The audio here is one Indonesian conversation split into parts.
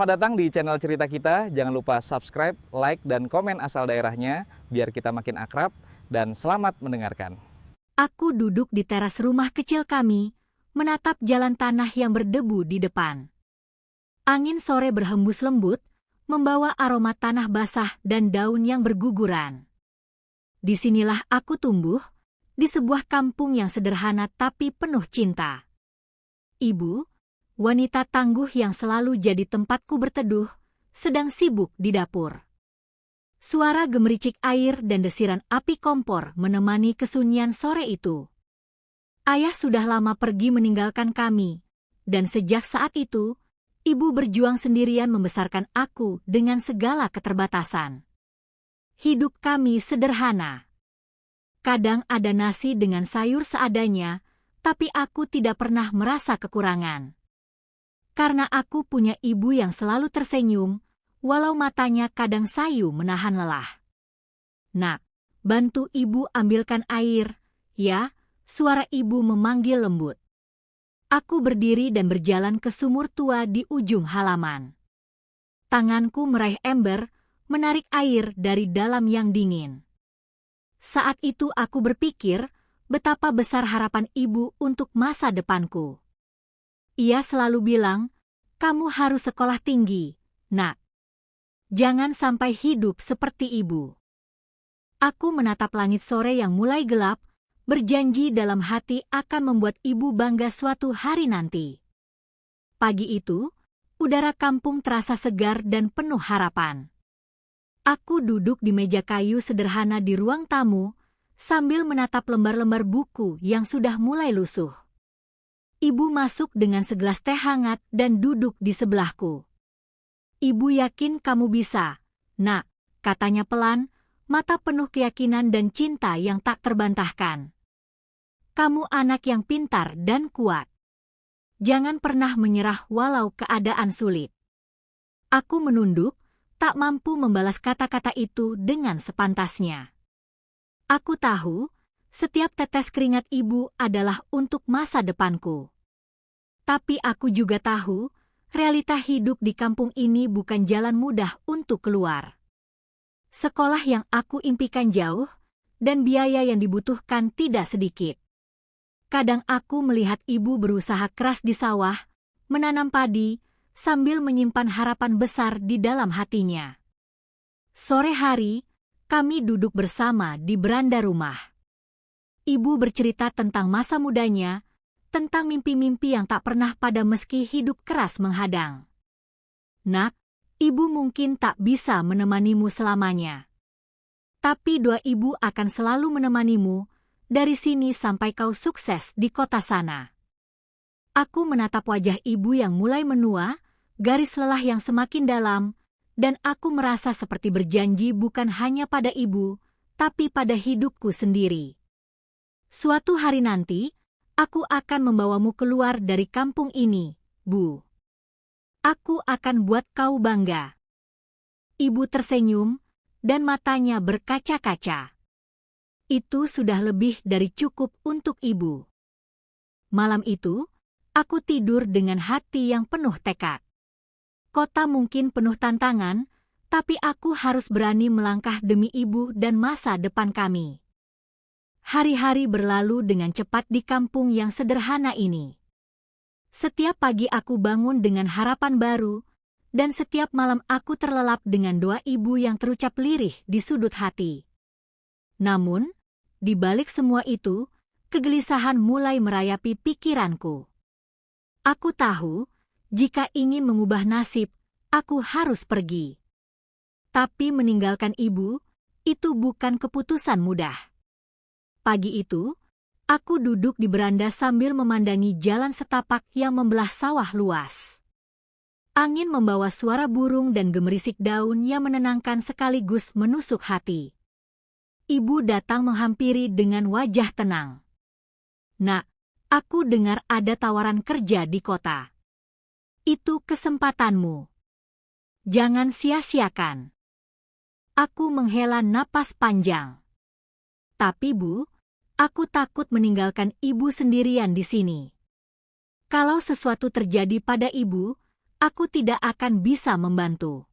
Selamat datang di channel cerita kita. Jangan lupa subscribe, like, dan komen asal daerahnya biar kita makin akrab, dan selamat mendengarkan. Aku duduk di teras rumah kecil kami, menatap jalan tanah yang berdebu di depan. Angin sore berhembus lembut, membawa aroma tanah basah dan daun yang berguguran. Disinilah aku tumbuh, di sebuah kampung yang sederhana tapi penuh cinta. Ibu, wanita tangguh yang selalu jadi tempatku berteduh, sedang sibuk di dapur. Suara gemericik air dan desiran api kompor menemani kesunyian sore itu. Ayah sudah lama pergi meninggalkan kami, dan sejak saat itu, ibu berjuang sendirian membesarkan aku dengan segala keterbatasan. Hidup kami sederhana. Kadang ada nasi dengan sayur seadanya, tapi aku tidak pernah merasa kekurangan. Karena aku punya ibu yang selalu tersenyum, walau matanya kadang sayu menahan lelah. "Nak, bantu ibu ambilkan air, ya," suara ibu memanggil lembut. Aku berdiri dan berjalan ke sumur tua di ujung halaman. Tanganku meraih ember, menarik air dari dalam yang dingin. Saat itu aku berpikir, betapa besar harapan ibu untuk masa depanku. Ia selalu bilang, "Kamu harus sekolah tinggi, Nak. Jangan sampai hidup seperti ibu." Aku menatap langit sore yang mulai gelap, berjanji dalam hati akan membuat ibu bangga suatu hari nanti. Pagi itu, udara kampung terasa segar dan penuh harapan. Aku duduk di meja kayu sederhana di ruang tamu, sambil menatap lembar-lembar buku yang sudah mulai lusuh. Ibu masuk dengan segelas teh hangat dan duduk di sebelahku. "Ibu yakin kamu bisa, Nak," katanya pelan, mata penuh keyakinan dan cinta yang tak terbantahkan. "Kamu anak yang pintar dan kuat. Jangan pernah menyerah walau keadaan sulit." Aku menunduk, tak mampu membalas kata-kata itu dengan sepantasnya. Aku tahu, setiap tetes keringat ibu adalah untuk masa depanku. Tapi aku juga tahu, realita hidup di kampung ini bukan jalan mudah untuk keluar. Sekolah yang aku impikan jauh, dan biaya yang dibutuhkan tidak sedikit. Kadang aku melihat ibu berusaha keras di sawah, menanam padi, sambil menyimpan harapan besar di dalam hatinya. Sore hari, kami duduk bersama di beranda rumah. Ibu bercerita tentang masa mudanya, tentang mimpi-mimpi yang tak pernah padam meski hidup keras menghadang. "Nak, ibu mungkin tak bisa menemanimu selamanya. Tapi doa ibu akan selalu menemanimu, dari sini sampai kau sukses di kota sana." Aku menatap wajah ibu yang mulai menua, garis lelah yang semakin dalam, dan aku merasa seperti berjanji bukan hanya pada ibu, tapi pada hidupku sendiri. "Suatu hari nanti, aku akan membawamu keluar dari kampung ini, Bu. Aku akan buat kau bangga." Ibu tersenyum, dan matanya berkaca-kaca. Itu sudah lebih dari cukup untuk ibu. Malam itu, aku tidur dengan hati yang penuh tekad. Kota mungkin penuh tantangan, tapi aku harus berani melangkah demi ibu dan masa depan kami. Hari-hari berlalu dengan cepat di kampung yang sederhana ini. Setiap pagi aku bangun dengan harapan baru, dan setiap malam aku terlelap dengan doa ibu yang terucap lirih di sudut hati. Namun, di balik semua itu, kegelisahan mulai merayapi pikiranku. Aku tahu, jika ingin mengubah nasib, aku harus pergi. Tapi meninggalkan ibu, itu bukan keputusan mudah. Pagi itu, aku duduk di beranda sambil memandangi jalan setapak yang membelah sawah luas. Angin membawa suara burung dan gemerisik daun yang menenangkan sekaligus menusuk hati. Ibu datang menghampiri dengan wajah tenang. "Nak, aku dengar ada tawaran kerja di kota. Itu kesempatanmu. Jangan sia-siakan." Aku menghela napas panjang. "Tapi Bu, aku takut meninggalkan ibu sendirian di sini. Kalau sesuatu terjadi pada ibu, aku tidak akan bisa membantu.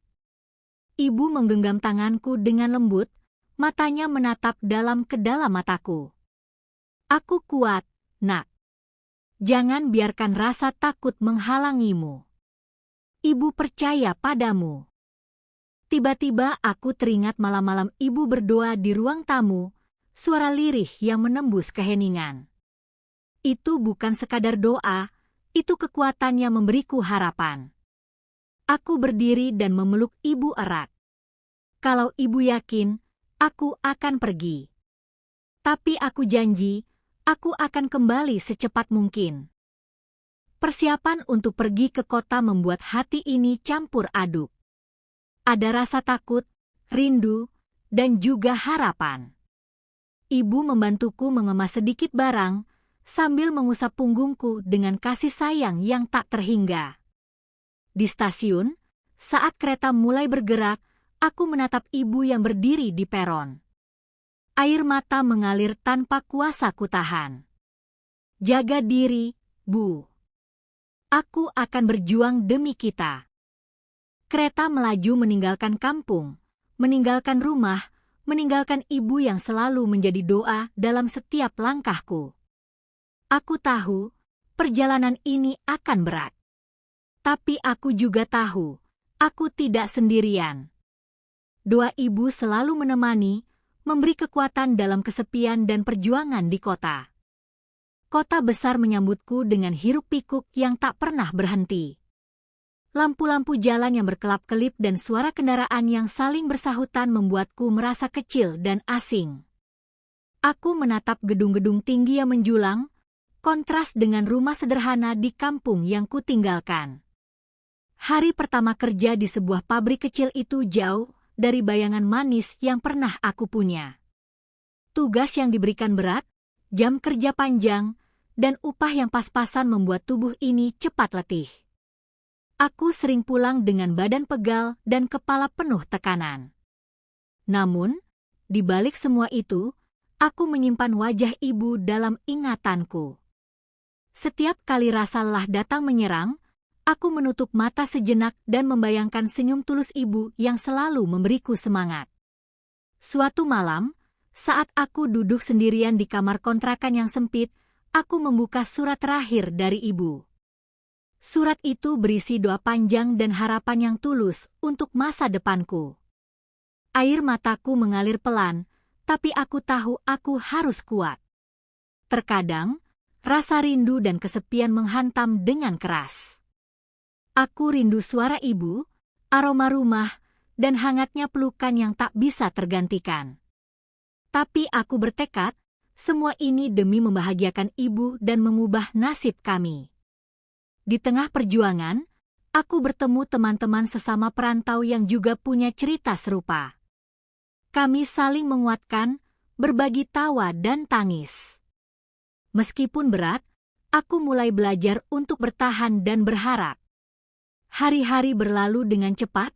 Ibu menggenggam tanganku dengan lembut, matanya menatap dalam ke dalam mataku. Aku kuat, Nak. Jangan biarkan rasa takut menghalangimu. Ibu percaya padamu. Tiba-tiba aku teringat malam-malam ibu berdoa di ruang tamu, suara lirih yang menembus keheningan. Itu bukan sekadar doa, itu kekuatan yang memberiku harapan. Aku berdiri dan memeluk ibu erat. Kalau ibu yakin, aku akan pergi. Tapi aku janji, aku akan kembali secepat mungkin. Persiapan untuk pergi ke kota membuat hati ini campur aduk. Ada rasa takut, rindu, dan juga harapan. Ibu membantuku mengemas sedikit barang, sambil mengusap punggungku dengan kasih sayang yang tak terhingga. Di stasiun, saat kereta mulai bergerak, aku menatap ibu yang berdiri di peron. Air mata mengalir tanpa kuasa kutahan. Jaga diri, Bu. Aku akan berjuang demi kita. Kereta melaju meninggalkan kampung, meninggalkan rumah, meninggalkan ibu yang selalu menjadi doa dalam setiap langkahku. Aku tahu, perjalanan ini akan berat. Tapi aku juga tahu, aku tidak sendirian. Doa ibu selalu menemani, memberi kekuatan dalam kesepian dan perjuangan di kota. Kota besar menyambutku dengan hiruk-pikuk yang tak pernah berhenti. Lampu-lampu jalan yang berkelap-kelip dan suara kendaraan yang saling bersahutan membuatku merasa kecil dan asing. Aku menatap gedung-gedung tinggi yang menjulang, kontras dengan rumah sederhana di kampung yang kutinggalkan. Hari pertama kerja di sebuah pabrik kecil itu jauh dari bayangan manis yang pernah aku punya. Tugas yang diberikan berat, jam kerja panjang, dan upah yang pas-pasan membuat tubuh ini cepat letih. Aku sering pulang dengan badan pegal dan kepala penuh tekanan. Namun, di balik semua itu, aku menyimpan wajah ibu dalam ingatanku. Setiap kali rasa lelah datang menyerang, aku menutup mata sejenak dan membayangkan senyum tulus ibu yang selalu memberiku semangat. Suatu malam, saat aku duduk sendirian di kamar kontrakan yang sempit, aku membuka surat terakhir dari ibu. Surat itu berisi doa panjang dan harapan yang tulus untuk masa depanku. Air mataku mengalir pelan, tapi aku tahu aku harus kuat. Terkadang, rasa rindu dan kesepian menghantam dengan keras. Aku rindu suara ibu, aroma rumah, dan hangatnya pelukan yang tak bisa tergantikan. Tapi aku bertekad, semua ini demi membahagiakan ibu dan mengubah nasib kami. Di tengah perjuangan, aku bertemu teman-teman sesama perantau yang juga punya cerita serupa. Kami saling menguatkan, berbagi tawa dan tangis. Meskipun berat, aku mulai belajar untuk bertahan dan berharap. Hari-hari berlalu dengan cepat,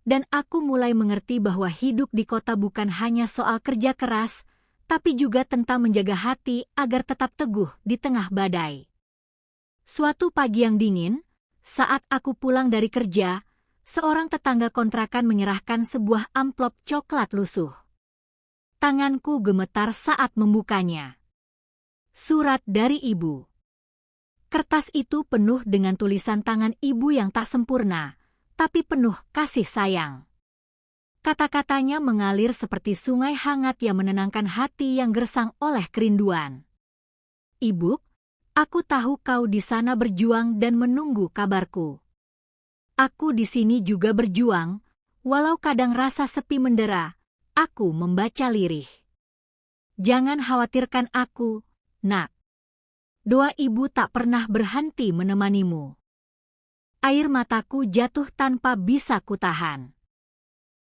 dan aku mulai mengerti bahwa hidup di kota bukan hanya soal kerja keras, tapi juga tentang menjaga hati agar tetap teguh di tengah badai. Suatu pagi yang dingin, saat aku pulang dari kerja, seorang tetangga kontrakan menyerahkan sebuah amplop coklat lusuh. Tanganku gemetar saat membukanya. Surat dari ibu. Kertas itu penuh dengan tulisan tangan ibu yang tak sempurna, tapi penuh kasih sayang. Kata-katanya mengalir seperti sungai hangat yang menenangkan hati yang gersang oleh kerinduan. Ibu, aku tahu kau di sana berjuang dan menunggu kabarku. Aku di sini juga berjuang, walau kadang rasa sepi mendera, aku membaca lirih. Jangan khawatirkan aku, Nak. Doa ibu tak pernah berhenti menemanimu. Air mataku jatuh tanpa bisa kutahan.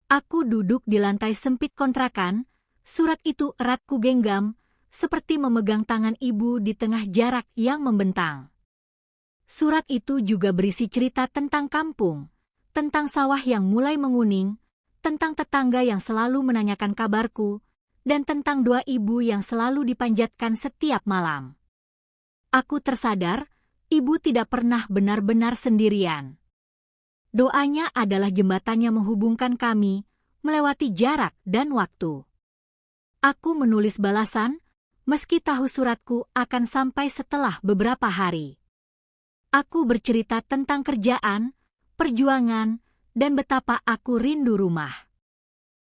Aku duduk di lantai sempit kontrakan, surat itu erat kugenggam, seperti memegang tangan ibu di tengah jarak yang membentang. Surat itu juga berisi cerita tentang kampung, tentang sawah yang mulai menguning, tentang tetangga yang selalu menanyakan kabarku, dan tentang doa ibu yang selalu dipanjatkan setiap malam. Aku tersadar, ibu tidak pernah benar-benar sendirian. Doanya adalah jembatan yang menghubungkan kami, melewati jarak dan waktu. Aku menulis balasan, meski tahu suratku akan sampai setelah beberapa hari. Aku bercerita tentang kerjaan, perjuangan, dan betapa aku rindu rumah.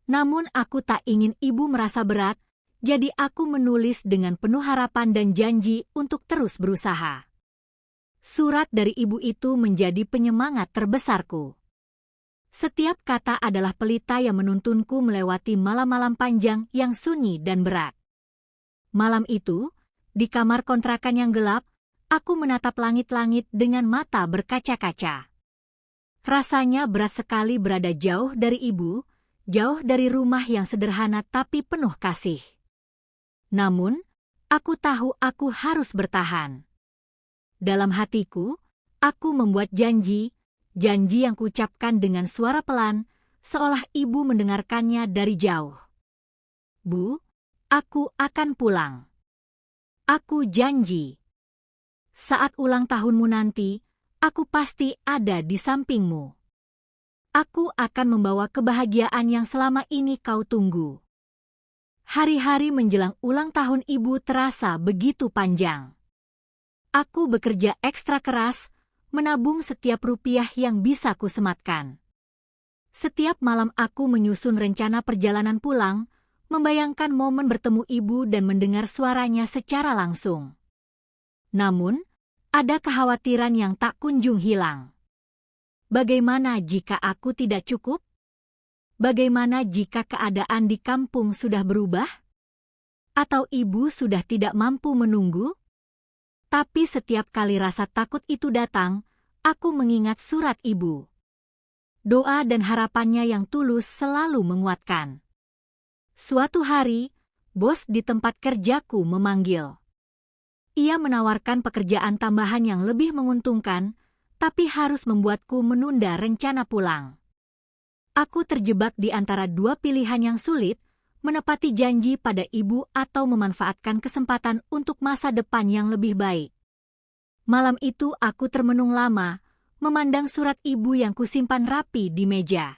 Namun aku tak ingin ibu merasa berat, jadi aku menulis dengan penuh harapan dan janji untuk terus berusaha. Surat dari ibu itu menjadi penyemangat terbesarku. Setiap kata adalah pelita yang menuntunku melewati malam-malam panjang yang sunyi dan berat. Malam itu, di kamar kontrakan yang gelap, aku menatap langit-langit dengan mata berkaca-kaca. Rasanya berat sekali berada jauh dari ibu, jauh dari rumah yang sederhana tapi penuh kasih. Namun, aku tahu aku harus bertahan. Dalam hatiku, aku membuat janji yang kuucapkan dengan suara pelan, seolah ibu mendengarkannya dari jauh. Bu, aku akan pulang. Aku janji. Saat ulang tahunmu nanti, aku pasti ada di sampingmu. Aku akan membawa kebahagiaan yang selama ini kau tunggu. Hari-hari menjelang ulang tahun ibu terasa begitu panjang. Aku bekerja ekstra keras, menabung setiap rupiah yang bisa kusematkan. Setiap malam aku menyusun rencana perjalanan pulang, membayangkan momen bertemu ibu dan mendengar suaranya secara langsung. Namun, ada kekhawatiran yang tak kunjung hilang. Bagaimana jika aku tidak cukup? Bagaimana jika keadaan di kampung sudah berubah? Atau ibu sudah tidak mampu menunggu? Tapi setiap kali rasa takut itu datang, aku mengingat surat ibu. Doa dan harapannya yang tulus selalu menguatkan. Suatu hari, bos di tempat kerjaku memanggil. Ia menawarkan pekerjaan tambahan yang lebih menguntungkan, tapi harus membuatku menunda rencana pulang. Aku terjebak di antara dua pilihan yang sulit, menepati janji pada ibu atau memanfaatkan kesempatan untuk masa depan yang lebih baik. Malam itu aku termenung lama, memandang surat ibu yang kusimpan rapi di meja.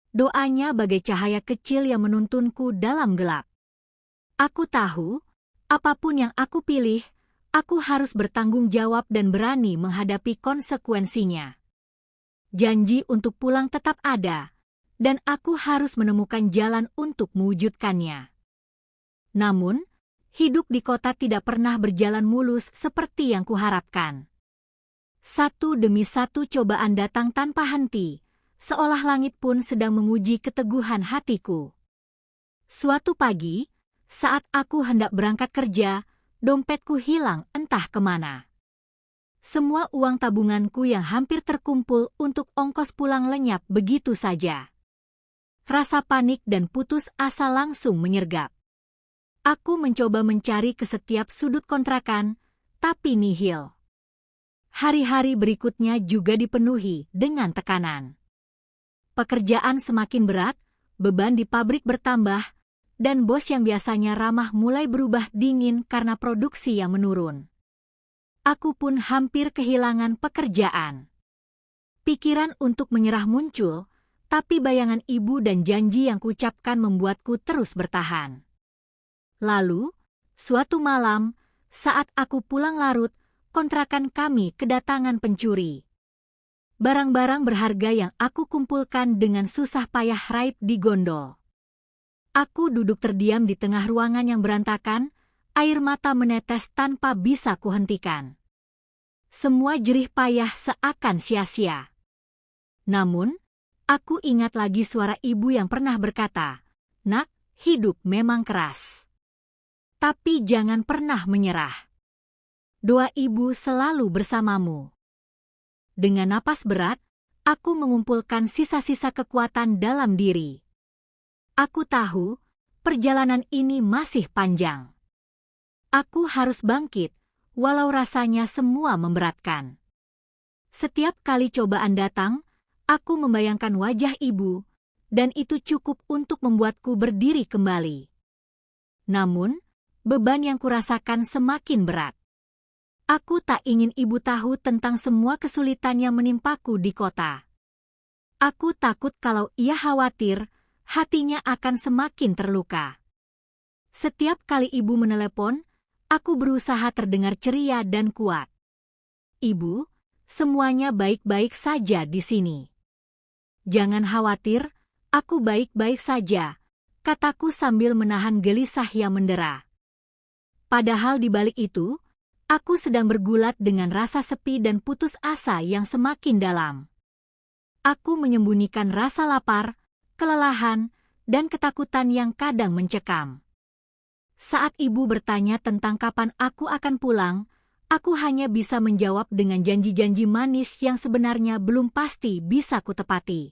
Doanya bagai cahaya kecil yang menuntunku dalam gelap. Aku tahu, apapun yang aku pilih, aku harus bertanggung jawab dan berani menghadapi konsekuensinya. Janji untuk pulang tetap ada, dan aku harus menemukan jalan untuk mewujudkannya. Namun, hidup di kota tidak pernah berjalan mulus seperti yang kuharapkan. Satu demi satu cobaan datang tanpa henti, seolah langit pun sedang menguji keteguhan hatiku. Suatu pagi, saat aku hendak berangkat kerja, dompetku hilang entah kemana. Semua uang tabunganku yang hampir terkumpul untuk ongkos pulang lenyap begitu saja. Rasa panik dan putus asa langsung menyergap. Aku mencoba mencari ke setiap sudut kontrakan, tapi nihil. Hari-hari berikutnya juga dipenuhi dengan tekanan. Pekerjaan semakin berat, beban di pabrik bertambah, dan bos yang biasanya ramah mulai berubah dingin karena produksi yang menurun. Aku pun hampir kehilangan pekerjaan. Pikiran untuk menyerah muncul, tapi bayangan ibu dan janji yang kuucapkan membuatku terus bertahan. Lalu, suatu malam, saat aku pulang larut, kontrakan kami kedatangan pencuri. Barang-barang berharga yang aku kumpulkan dengan susah payah raib di gondol. Aku duduk terdiam di tengah ruangan yang berantakan, air mata menetes tanpa bisa kuhentikan. Semua jerih payah seakan sia-sia. Namun, aku ingat lagi suara ibu yang pernah berkata, "Nak, hidup memang keras. Tapi jangan pernah menyerah. Doa ibu selalu bersamamu." Dengan napas berat, aku mengumpulkan sisa-sisa kekuatan dalam diri. Aku tahu, perjalanan ini masih panjang. Aku harus bangkit, walau rasanya semua memberatkan. Setiap kali cobaan datang, aku membayangkan wajah ibu, dan itu cukup untuk membuatku berdiri kembali. Namun, beban yang kurasakan semakin berat. Aku tak ingin ibu tahu tentang semua kesulitan yang menimpaku di kota. Aku takut kalau ia khawatir, hatinya akan semakin terluka. Setiap kali ibu menelepon, aku berusaha terdengar ceria dan kuat. Ibu, semuanya baik-baik saja di sini. Jangan khawatir, aku baik-baik saja, kataku sambil menahan gelisah yang mendera. Padahal di balik itu, aku sedang bergulat dengan rasa sepi dan putus asa yang semakin dalam. Aku menyembunyikan rasa lapar, kelelahan, dan ketakutan yang kadang mencekam. Saat ibu bertanya tentang kapan aku akan pulang, aku hanya bisa menjawab dengan janji-janji manis yang sebenarnya belum pasti bisa kutepati.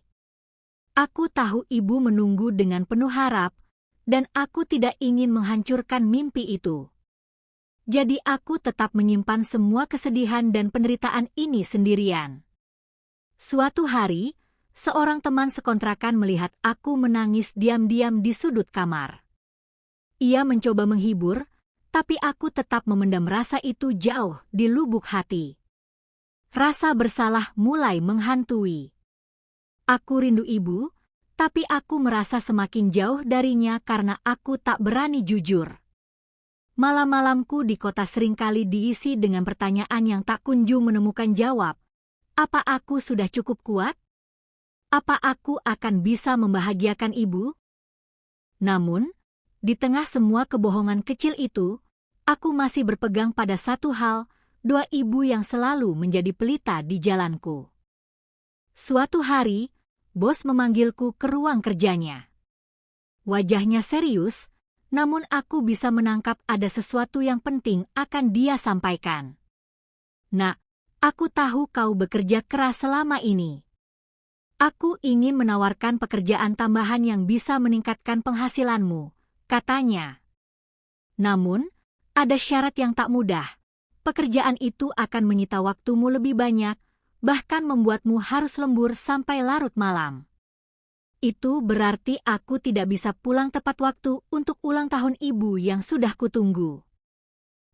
Aku tahu ibu menunggu dengan penuh harap, dan aku tidak ingin menghancurkan mimpi itu. Jadi aku tetap menyimpan semua kesedihan dan penderitaan ini sendirian. Suatu hari, seorang teman sekontrakan melihat aku menangis diam-diam di sudut kamar. Ia mencoba menghibur, tapi aku tetap memendam rasa itu jauh di lubuk hati. Rasa bersalah mulai menghantui. Aku rindu ibu, tapi aku merasa semakin jauh darinya karena aku tak berani jujur. Malam-malamku di kota seringkali diisi dengan pertanyaan yang tak kunjung menemukan jawab. Apa aku sudah cukup kuat? Apa aku akan bisa membahagiakan ibu? Namun, di tengah semua kebohongan kecil itu, aku masih berpegang pada satu hal, doa ibu yang selalu menjadi pelita di jalanku. Suatu hari, bos memanggilku ke ruang kerjanya. Wajahnya serius, namun aku bisa menangkap ada sesuatu yang penting akan dia sampaikan. Nak, aku tahu kau bekerja keras selama ini. Aku ingin menawarkan pekerjaan tambahan yang bisa meningkatkan penghasilanmu, katanya. Namun, ada syarat yang tak mudah. Pekerjaan itu akan menyita waktumu lebih banyak, bahkan membuatmu harus lembur sampai larut malam. Itu berarti aku tidak bisa pulang tepat waktu untuk ulang tahun ibu yang sudah kutunggu.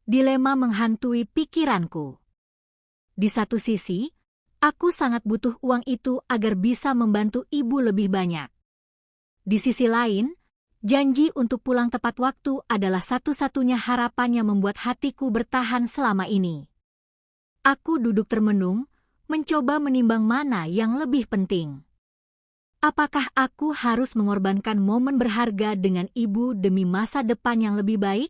Dilema menghantui pikiranku. Di satu sisi, aku sangat butuh uang itu agar bisa membantu ibu lebih banyak. Di sisi lain, janji untuk pulang tepat waktu adalah satu-satunya harapan yang membuat hatiku bertahan selama ini. Aku duduk termenung, mencoba menimbang mana yang lebih penting. Apakah aku harus mengorbankan momen berharga dengan ibu demi masa depan yang lebih baik?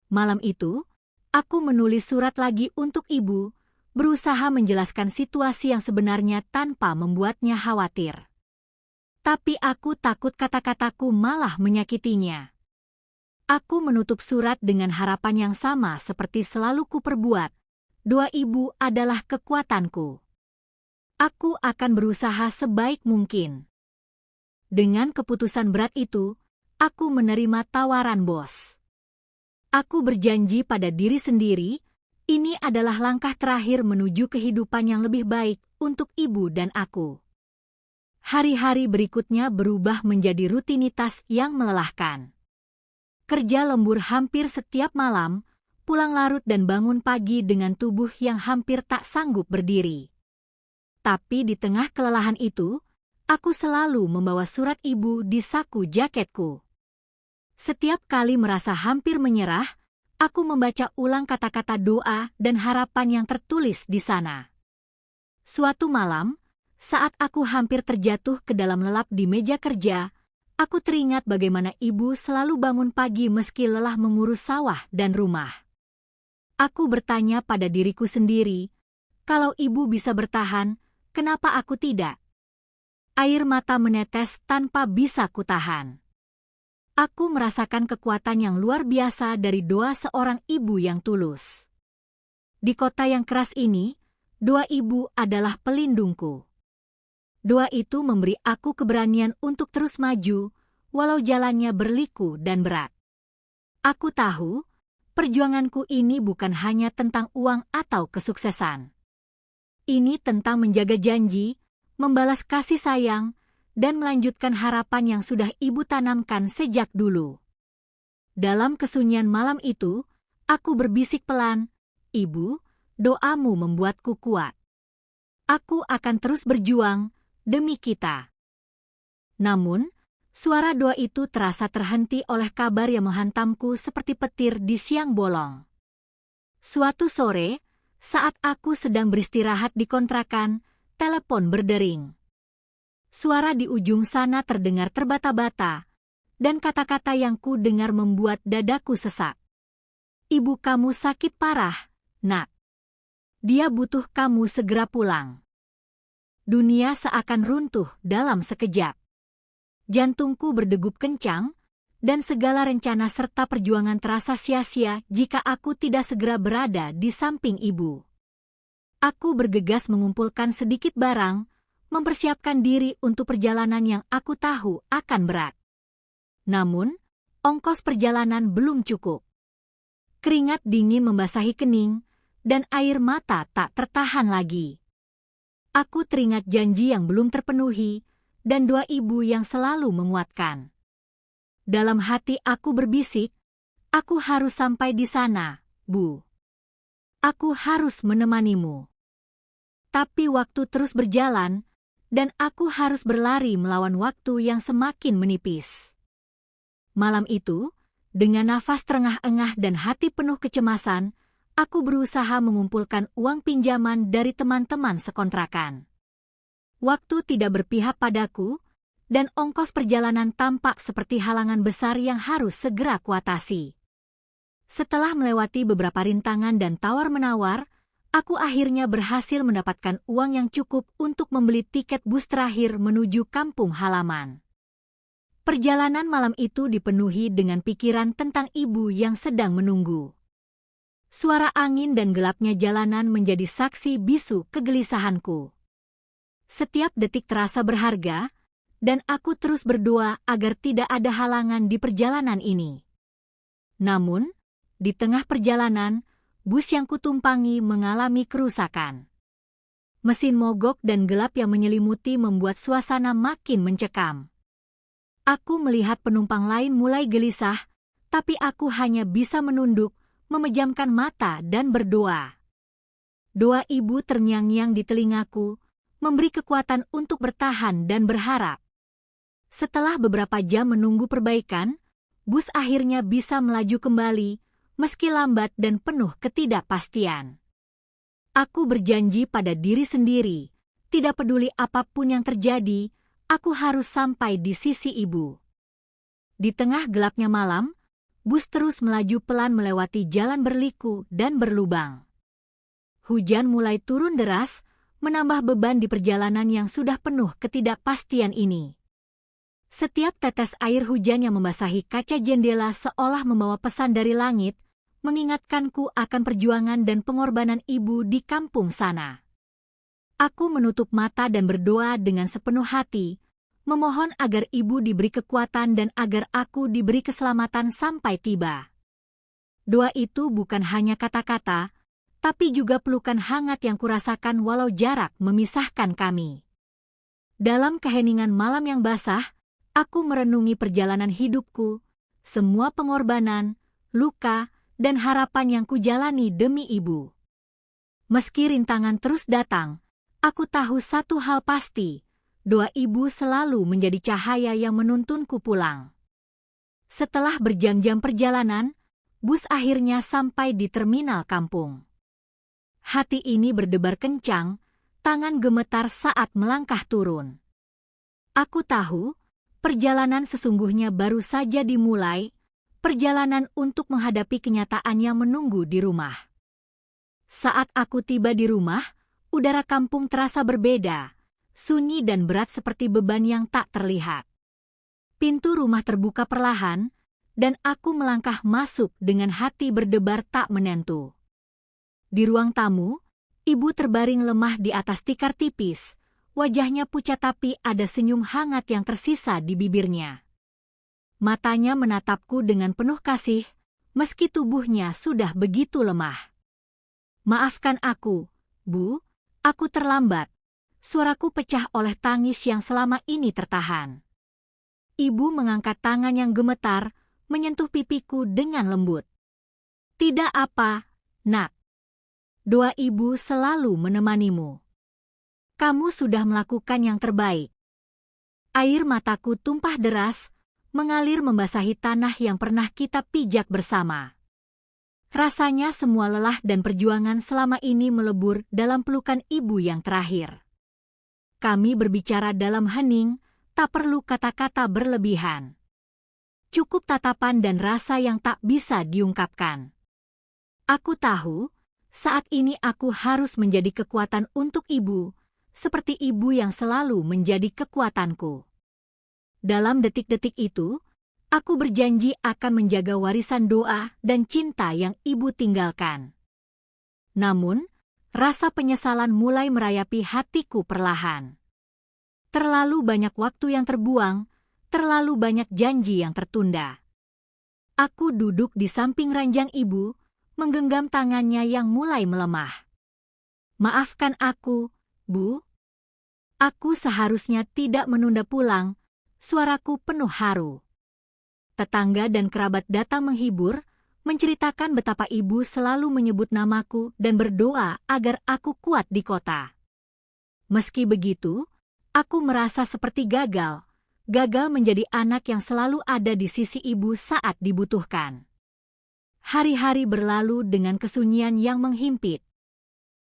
Malam itu, aku menulis surat lagi untuk ibu, berusaha menjelaskan situasi yang sebenarnya tanpa membuatnya khawatir. Tapi aku takut kata-kataku malah menyakitinya. Aku menutup surat dengan harapan yang sama seperti selalu kuperbuat. Doa ibu adalah kekuatanku. Aku akan berusaha sebaik mungkin. Dengan keputusan berat itu, aku menerima tawaran bos. Aku berjanji pada diri sendiri, ini adalah langkah terakhir menuju kehidupan yang lebih baik untuk ibu dan aku. Hari-hari berikutnya berubah menjadi rutinitas yang melelahkan. Kerja lembur hampir setiap malam, pulang larut dan bangun pagi dengan tubuh yang hampir tak sanggup berdiri. Tapi di tengah kelelahan itu, aku selalu membawa surat ibu di saku jaketku. Setiap kali merasa hampir menyerah, aku membaca ulang kata-kata doa dan harapan yang tertulis di sana. Suatu malam, saat aku hampir terjatuh ke dalam lelap di meja kerja, aku teringat bagaimana ibu selalu bangun pagi meski lelah mengurus sawah dan rumah. Aku bertanya pada diriku sendiri, kalau ibu bisa bertahan, kenapa aku tidak? Air mata menetes tanpa bisa kutahan. Aku merasakan kekuatan yang luar biasa dari doa seorang ibu yang tulus. Di kota yang keras ini, doa ibu adalah pelindungku. Doa itu memberi aku keberanian untuk terus maju, walau jalannya berliku dan berat. Aku tahu, perjuanganku ini bukan hanya tentang uang atau kesuksesan. Ini tentang menjaga janji, membalas kasih sayang, dan melanjutkan harapan yang sudah ibu tanamkan sejak dulu. Dalam kesunyian malam itu, aku berbisik pelan, "Ibu, doamu membuatku kuat. Aku akan terus berjuang, demi kita. Namun, suara doa itu terasa terhenti oleh kabar yang menghantamku seperti petir di siang bolong. Suatu sore, saat aku sedang beristirahat di kontrakan, telepon berdering. Suara di ujung sana terdengar terbata-bata, dan kata-kata yang ku dengar membuat dadaku sesak. Ibu kamu sakit parah, Nak. Dia butuh kamu segera pulang. Dunia seakan runtuh dalam sekejap. Jantungku berdegup kencang, dan segala rencana serta perjuangan terasa sia-sia jika aku tidak segera berada di samping ibu. Aku bergegas mengumpulkan sedikit barang, mempersiapkan diri untuk perjalanan yang aku tahu akan berat. Namun, ongkos perjalanan belum cukup. Keringat dingin membasahi kening, dan air mata tak tertahan lagi. Aku teringat janji yang belum terpenuhi, dan doa ibu yang selalu menguatkan. Dalam hati aku berbisik, aku harus sampai di sana, Bu. Aku harus menemanimu. Tapi waktu terus berjalan, dan aku harus berlari melawan waktu yang semakin menipis. Malam itu, dengan nafas terengah-engah dan hati penuh kecemasan, aku berusaha mengumpulkan uang pinjaman dari teman-teman sekontrakan. Waktu tidak berpihak padaku, dan ongkos perjalanan tampak seperti halangan besar yang harus segera kuatasi. Setelah melewati beberapa rintangan dan tawar-menawar, aku akhirnya berhasil mendapatkan uang yang cukup untuk membeli tiket bus terakhir menuju kampung halaman. Perjalanan malam itu dipenuhi dengan pikiran tentang ibu yang sedang menunggu. Suara angin dan gelapnya jalanan menjadi saksi bisu kegelisahanku. Setiap detik terasa berharga, dan aku terus berdoa agar tidak ada halangan di perjalanan ini. Namun, di tengah perjalanan, bus yang kutumpangi mengalami kerusakan. Mesin mogok dan gelap yang menyelimuti membuat suasana makin mencekam. Aku melihat penumpang lain mulai gelisah, tapi aku hanya bisa menunduk, memejamkan mata dan berdoa. Doa ibu terngiang-ngiang di telingaku, memberi kekuatan untuk bertahan dan berharap. Setelah beberapa jam menunggu perbaikan, bus akhirnya bisa melaju kembali, meski lambat dan penuh ketidakpastian. Aku berjanji pada diri sendiri, tidak peduli apapun yang terjadi, aku harus sampai di sisi ibu. Di tengah gelapnya malam, bus terus melaju pelan melewati jalan berliku dan berlubang. Hujan mulai turun deras, menambah beban di perjalanan yang sudah penuh ketidakpastian ini. Setiap tetes air hujan yang membasahi kaca jendela seolah membawa pesan dari langit, mengingatkanku akan perjuangan dan pengorbanan ibu di kampung sana. Aku menutup mata dan berdoa dengan sepenuh hati, memohon agar ibu diberi kekuatan dan agar aku diberi keselamatan sampai tiba. Doa itu bukan hanya kata-kata, tapi juga pelukan hangat yang kurasakan walau jarak memisahkan kami. Dalam keheningan malam yang basah, aku merenungi perjalanan hidupku, semua pengorbanan, luka, dan harapan yang kujalani demi ibu. Meski rintangan terus datang, aku tahu satu hal pasti, doa ibu selalu menjadi cahaya yang menuntunku pulang. Setelah berjam-jam perjalanan, bus akhirnya sampai di terminal kampung. Hati ini berdebar kencang, tangan gemetar saat melangkah turun. Aku tahu, perjalanan sesungguhnya baru saja dimulai, perjalanan untuk menghadapi kenyataan yang menunggu di rumah. Saat aku tiba di rumah, udara kampung terasa berbeda, sunyi dan berat seperti beban yang tak terlihat. Pintu rumah terbuka perlahan, dan aku melangkah masuk dengan hati berdebar tak menentu. Di ruang tamu, ibu terbaring lemah di atas tikar tipis, wajahnya pucat tapi ada senyum hangat yang tersisa di bibirnya. Matanya menatapku dengan penuh kasih, meski tubuhnya sudah begitu lemah. Maafkan aku, Bu, aku terlambat. Suaraku pecah oleh tangis yang selama ini tertahan. Ibu mengangkat tangan yang gemetar, menyentuh pipiku dengan lembut. Tidak apa, Nak. Doa ibu selalu menemanimu. Kamu sudah melakukan yang terbaik. Air mataku tumpah deras, mengalir membasahi tanah yang pernah kita pijak bersama. Rasanya semua lelah dan perjuangan selama ini melebur dalam pelukan ibu yang terakhir. Kami berbicara dalam hening, tak perlu kata-kata berlebihan. Cukup tatapan dan rasa yang tak bisa diungkapkan. Aku tahu, saat ini aku harus menjadi kekuatan untuk ibu, seperti ibu yang selalu menjadi kekuatanku. Dalam detik-detik itu, aku berjanji akan menjaga warisan doa dan cinta yang ibu tinggalkan. Namun, rasa penyesalan mulai merayapi hatiku perlahan. Terlalu banyak waktu yang terbuang, terlalu banyak janji yang tertunda. Aku duduk di samping ranjang ibu, menggenggam tangannya yang mulai melemah. Maafkan aku, Bu. Aku seharusnya tidak menunda pulang, suaraku penuh haru. Tetangga dan kerabat datang menghibur, menceritakan betapa ibu selalu menyebut namaku dan berdoa agar aku kuat di kota. Meski begitu, aku merasa seperti gagal menjadi anak yang selalu ada di sisi ibu saat dibutuhkan. Hari-hari berlalu dengan kesunyian yang menghimpit.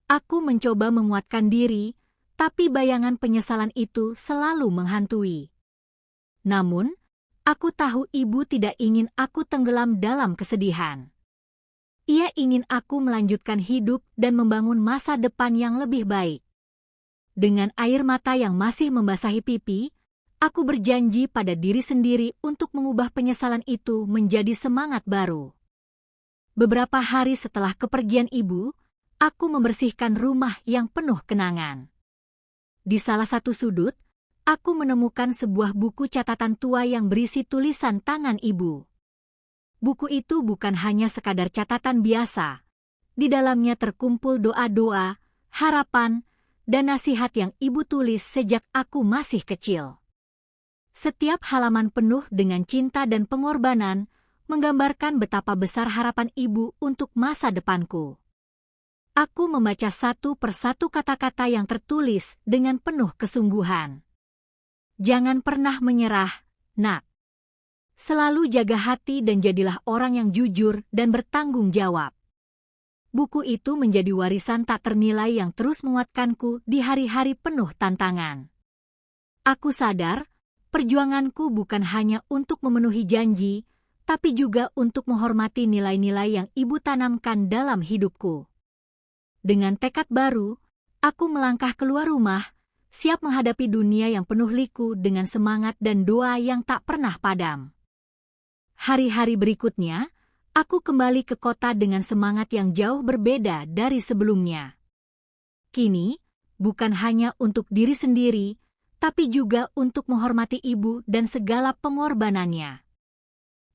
Aku mencoba menguatkan diri, tapi bayangan penyesalan itu selalu menghantui. Namun, aku tahu ibu tidak ingin aku tenggelam dalam kesedihan. Ia ingin aku melanjutkan hidup dan membangun masa depan yang lebih baik. Dengan air mata yang masih membasahi pipi, aku berjanji pada diri sendiri untuk mengubah penyesalan itu menjadi semangat baru. Beberapa hari setelah kepergian ibu, aku membersihkan rumah yang penuh kenangan. Di salah satu sudut, aku menemukan sebuah buku catatan tua yang berisi tulisan tangan ibu. Buku itu bukan hanya sekadar catatan biasa. Di dalamnya terkumpul doa-doa, harapan, dan nasihat yang ibu tulis sejak aku masih kecil. Setiap halaman penuh dengan cinta dan pengorbanan, menggambarkan betapa besar harapan ibu untuk masa depanku. Aku membaca satu persatu kata-kata yang tertulis dengan penuh kesungguhan. Jangan pernah menyerah, Nak. Selalu jaga hati dan jadilah orang yang jujur dan bertanggung jawab. Buku itu menjadi warisan tak ternilai yang terus menguatkanku di hari-hari penuh tantangan. Aku sadar, perjuanganku bukan hanya untuk memenuhi janji, tapi juga untuk menghormati nilai-nilai yang ibu tanamkan dalam hidupku. Dengan tekad baru, aku melangkah keluar rumah, siap menghadapi dunia yang penuh liku dengan semangat dan doa yang tak pernah padam. Hari-hari berikutnya, aku kembali ke kota dengan semangat yang jauh berbeda dari sebelumnya. Kini, bukan hanya untuk diri sendiri, tapi juga untuk menghormati ibu dan segala pengorbanannya.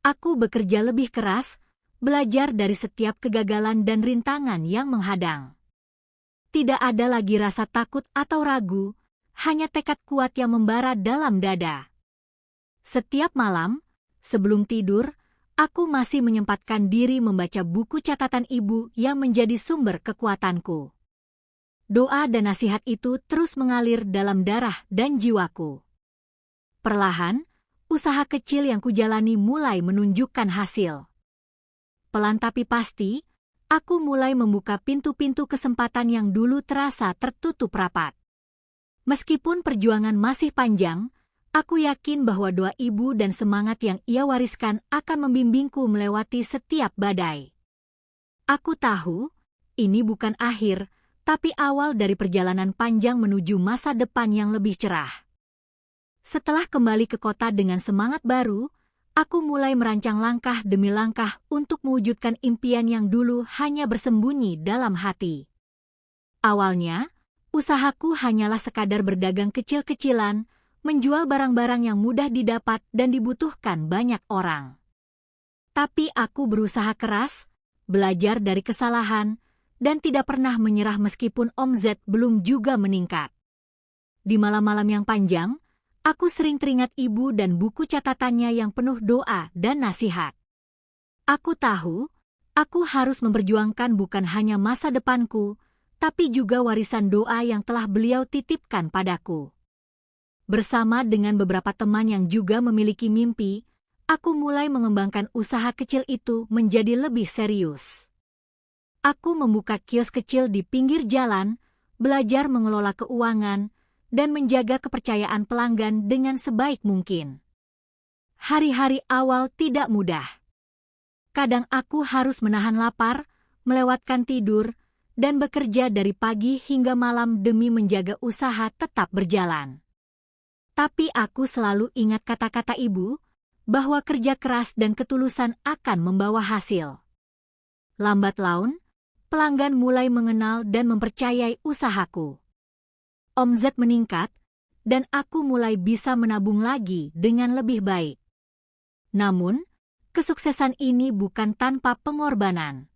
Aku bekerja lebih keras, belajar dari setiap kegagalan dan rintangan yang menghadang. Tidak ada lagi rasa takut atau ragu, hanya tekad kuat yang membara dalam dada. Setiap malam, sebelum tidur, aku masih menyempatkan diri membaca buku catatan ibu yang menjadi sumber kekuatanku. Doa dan nasihat itu terus mengalir dalam darah dan jiwaku. Perlahan, usaha kecil yang kujalani mulai menunjukkan hasil. Pelan tapi pasti, aku mulai membuka pintu-pintu kesempatan yang dulu terasa tertutup rapat. Meskipun perjuangan masih panjang, aku yakin bahwa doa ibu dan semangat yang ia wariskan akan membimbingku melewati setiap badai. Aku tahu, ini bukan akhir, tapi awal dari perjalanan panjang menuju masa depan yang lebih cerah. Setelah kembali ke kota dengan semangat baru, aku mulai merancang langkah demi langkah untuk mewujudkan impian yang dulu hanya bersembunyi dalam hati. Awalnya, usahaku hanyalah sekadar berdagang kecil-kecilan, menjual barang-barang yang mudah didapat dan dibutuhkan banyak orang. Tapi aku berusaha keras, belajar dari kesalahan, dan tidak pernah menyerah meskipun omzet belum juga meningkat. Di malam-malam yang panjang, aku sering teringat ibu dan buku catatannya yang penuh doa dan nasihat. Aku tahu, aku harus memperjuangkan bukan hanya masa depanku, tapi juga warisan doa yang telah beliau titipkan padaku. Bersama dengan beberapa teman yang juga memiliki mimpi, aku mulai mengembangkan usaha kecil itu menjadi lebih serius. Aku membuka kios kecil di pinggir jalan, belajar mengelola keuangan, dan menjaga kepercayaan pelanggan dengan sebaik mungkin. Hari-hari awal tidak mudah. Kadang aku harus menahan lapar, melewatkan tidur, dan bekerja dari pagi hingga malam demi menjaga usaha tetap berjalan. Tapi aku selalu ingat kata-kata ibu, bahwa kerja keras dan ketulusan akan membawa hasil. Lambat laun, pelanggan mulai mengenal dan mempercayai usahaku. Omzet meningkat, dan aku mulai bisa menabung lagi dengan lebih baik. Namun, kesuksesan ini bukan tanpa pengorbanan.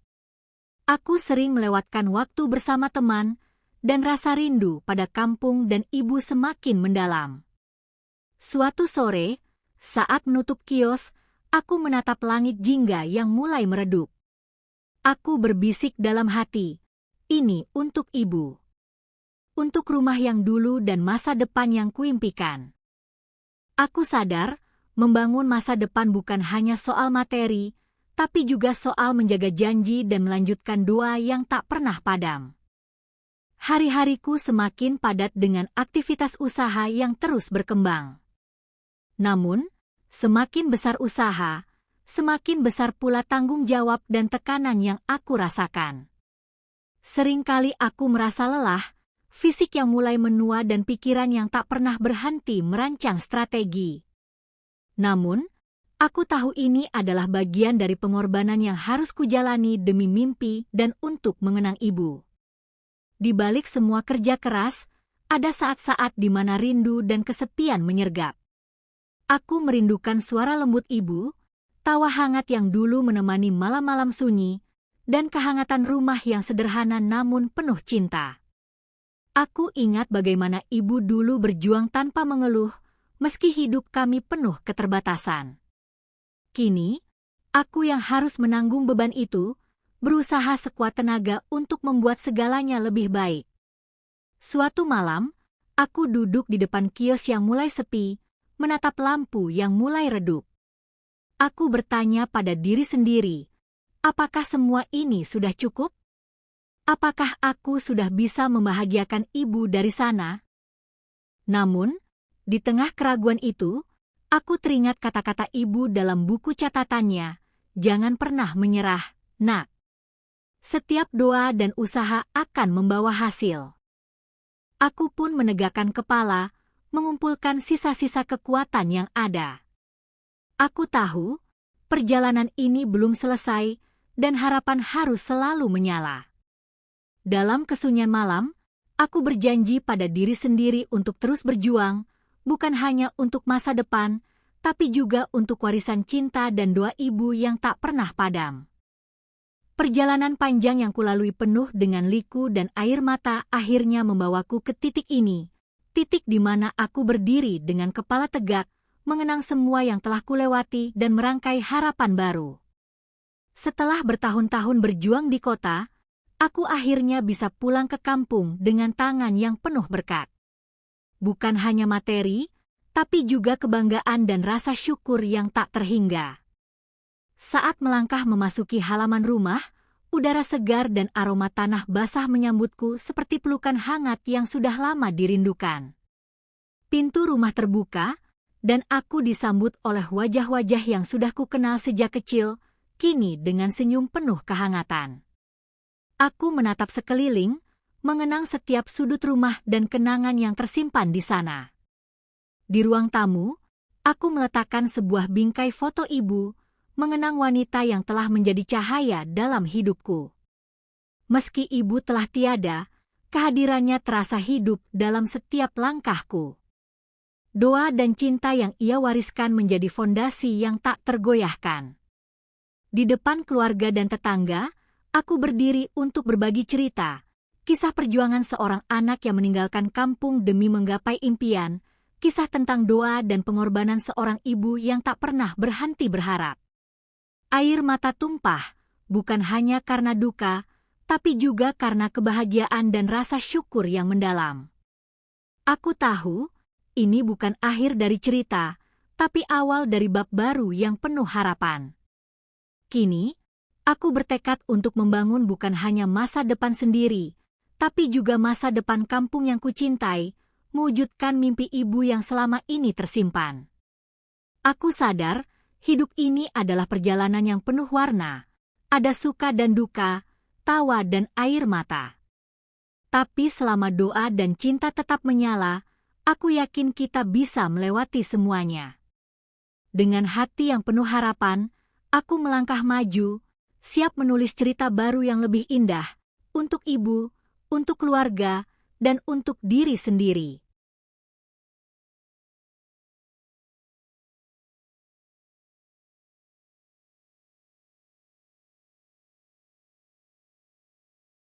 Aku sering melewatkan waktu bersama teman, dan rasa rindu pada kampung dan ibu semakin mendalam. Suatu sore, saat menutup kios, aku menatap langit jingga yang mulai meredup. Aku berbisik dalam hati, ini untuk ibu. Untuk rumah yang dulu dan masa depan yang kuimpikan. Aku sadar, membangun masa depan bukan hanya soal materi, tapi juga soal menjaga janji dan melanjutkan doa yang tak pernah padam. Hari-hariku semakin padat dengan aktivitas usaha yang terus berkembang. Namun, semakin besar usaha, semakin besar pula tanggung jawab dan tekanan yang aku rasakan. Seringkali aku merasa lelah, fisik yang mulai menua dan pikiran yang tak pernah berhenti merancang strategi. Namun, aku tahu ini adalah bagian dari pengorbanan yang harus kujalani demi mimpi dan untuk mengenang ibu. Di balik semua kerja keras, ada saat-saat di mana rindu dan kesepian menyergap. Aku merindukan suara lembut ibu, tawa hangat yang dulu menemani malam-malam sunyi, dan kehangatan rumah yang sederhana namun penuh cinta. Aku ingat bagaimana ibu dulu berjuang tanpa mengeluh, meski hidup kami penuh keterbatasan. Kini, aku yang harus menanggung beban itu, berusaha sekuat tenaga untuk membuat segalanya lebih baik. Suatu malam, aku duduk di depan kios yang mulai sepi, menatap lampu yang mulai redup. Aku bertanya pada diri sendiri, apakah semua ini sudah cukup? Apakah aku sudah bisa membahagiakan ibu dari sana? Namun, di tengah keraguan itu, aku teringat kata-kata ibu dalam buku catatannya, jangan pernah menyerah, nak. Setiap doa dan usaha akan membawa hasil. Aku pun menegakkan kepala, mengumpulkan sisa-sisa kekuatan yang ada. Aku tahu, perjalanan ini belum selesai, dan harapan harus selalu menyala. Dalam kesunyian malam, aku berjanji pada diri sendiri untuk terus berjuang, bukan hanya untuk masa depan, tapi juga untuk warisan cinta dan doa ibu yang tak pernah padam. Perjalanan panjang yang kulalui penuh dengan liku dan air mata akhirnya membawaku ke titik ini, titik di mana aku berdiri dengan kepala tegak, mengenang semua yang telah kulewati dan merangkai harapan baru. Setelah bertahun-tahun berjuang di kota, aku akhirnya bisa pulang ke kampung dengan tangan yang penuh berkat. Bukan hanya materi, tapi juga kebanggaan dan rasa syukur yang tak terhingga. Saat melangkah memasuki halaman rumah, udara segar dan aroma tanah basah menyambutku seperti pelukan hangat yang sudah lama dirindukan. Pintu rumah terbuka, dan aku disambut oleh wajah-wajah yang sudah kukenal sejak kecil, kini dengan senyum penuh kehangatan. Aku menatap sekeliling, mengenang setiap sudut rumah dan kenangan yang tersimpan di sana. Di ruang tamu, aku meletakkan sebuah bingkai foto ibu, mengenang wanita yang telah menjadi cahaya dalam hidupku. Meski ibu telah tiada, kehadirannya terasa hidup dalam setiap langkahku. Doa dan cinta yang ia wariskan menjadi fondasi yang tak tergoyahkan. Di depan keluarga dan tetangga, aku berdiri untuk berbagi cerita, kisah perjuangan seorang anak yang meninggalkan kampung demi menggapai impian, kisah tentang doa dan pengorbanan seorang ibu yang tak pernah berhenti berharap. Air mata tumpah, bukan hanya karena duka, tapi juga karena kebahagiaan dan rasa syukur yang mendalam. Aku tahu, ini bukan akhir dari cerita, tapi awal dari bab baru yang penuh harapan. Kini, aku bertekad untuk membangun bukan hanya masa depan sendiri, tapi juga masa depan kampung yang kucintai, mewujudkan mimpi ibu yang selama ini tersimpan. Aku sadar, hidup ini adalah perjalanan yang penuh warna, ada suka dan duka, tawa dan air mata. Tapi selama doa dan cinta tetap menyala, aku yakin kita bisa melewati semuanya. Dengan hati yang penuh harapan, aku melangkah maju, siap menulis cerita baru yang lebih indah, untuk ibu, untuk keluarga, dan untuk diri sendiri.